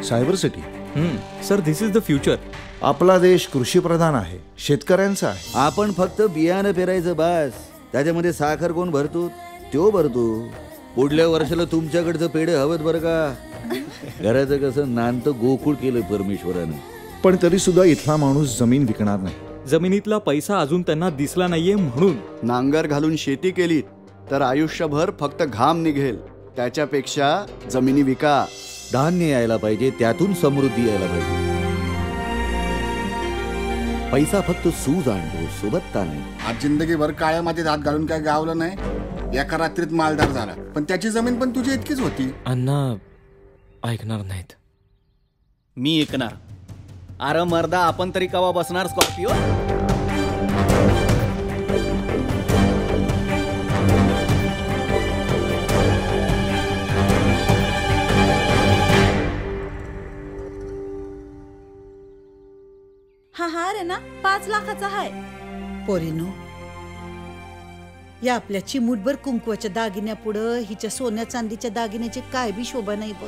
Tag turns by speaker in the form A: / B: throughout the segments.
A: Cyber city.
B: Sir this is the future.
A: आपला देश कृषीप्रधान आहे, शेतकऱ्यांचा आहे.
C: आपण फक्त बियाणं पेरायचं बस. त्याच्यामध्ये साखर कोण भरतो? तो भरतो. पुढल्या वर्षाला तुमच्याकडचं पेढे हवेत बरं का. घराचं कसं नानतं गोकुळ केलं परमेश्वरानं.
A: पण तरी सुद्धा इथला माणूस जमीन विकणार नाही.
B: जमिनीतला पैसा अजून त्यांना दिसला नाहीये म्हणून.
D: नांगर घालून शेती केली तर आयुष्यभर फक्त घाम निघेल. त्याच्यापेक्षा जमिनी विका.
C: धान्य यायला पाहिजे, त्यातून समृद्धी यायला पाहिजे. पैसा फक्त सूज आणतो, सोबतता नाही.
E: आज जिंदगीभर काळ्या मातीत हात घालून काय गावलं नाही. एका रात्रीत मालदार झाला, पण त्याची जमीन पण तुझी इतकीच होती.
F: अण्णा ऐकणार नाहीत.
G: मी ऐकणार. अरे मर्दा, आपण तरी कवा बसणार स्कॉर्पिओ?
H: हा हार आहे ना 5 लाखाचा आहे.
I: पोरीनो, या आपल्या चिमूटभर कुंकवाच्या दागिन्यापुढं हिच्या सोन्या चांदीच्या दागिन्याची काय बी शोभा नाही बघ.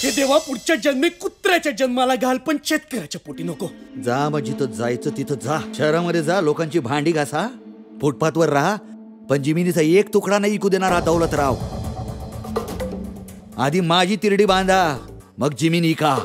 F: हे देवा, पुढच्या जन्मी कुत्र्याच्या जन्माला घाल, पण शेतकऱ्याच्या पोटी नको.
C: जा मग जिथं जायचं तिथं जा. शहरामध्ये जा, लोकांची भांडी घासा, फुटपाथवर राहा, पण जमिनीचा एक तुकडा नाही इकू देणार हा दौलतराव. आधी माझी तिरडी बांधा, मग जमीन इका.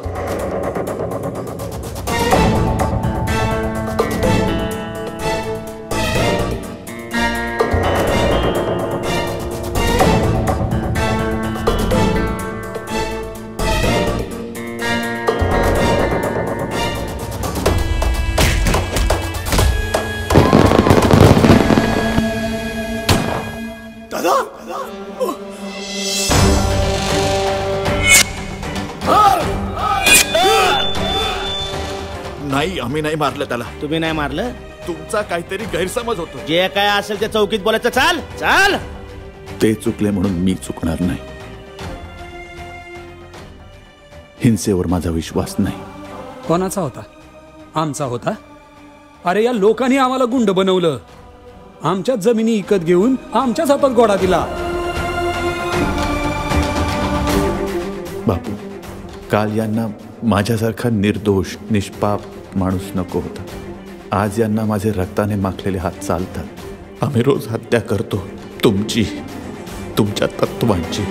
J: नाही, आम्ही नाही मारलं त्याला.
G: तुम्ही नाही मारलं?
J: तुमचा काहीतरी गैरसमज होतो.
G: जे काय असेल ते चौकीत बोलायचं. चाल चाल.
J: ते चुकले म्हणून मी चुकणार नाही. हिंसेवर माझा विश्वास नाही.
K: कोणाचा होता? आमचा होता. अरे या लोकांनी आम्हाला गुंड बनवलं. आमच्या जमिनी विकत घेऊन आमच्याच हातात गोडा दिला.
J: बापू, काल यांना माझ्यासारखा निर्दोष निष्पाप माणूस नको होता. आज यांना माझे रक्ताने माखलेले हात चालतात. आम्ही रोज हत्या करतो तुमची, तुमच्या तत्वांची.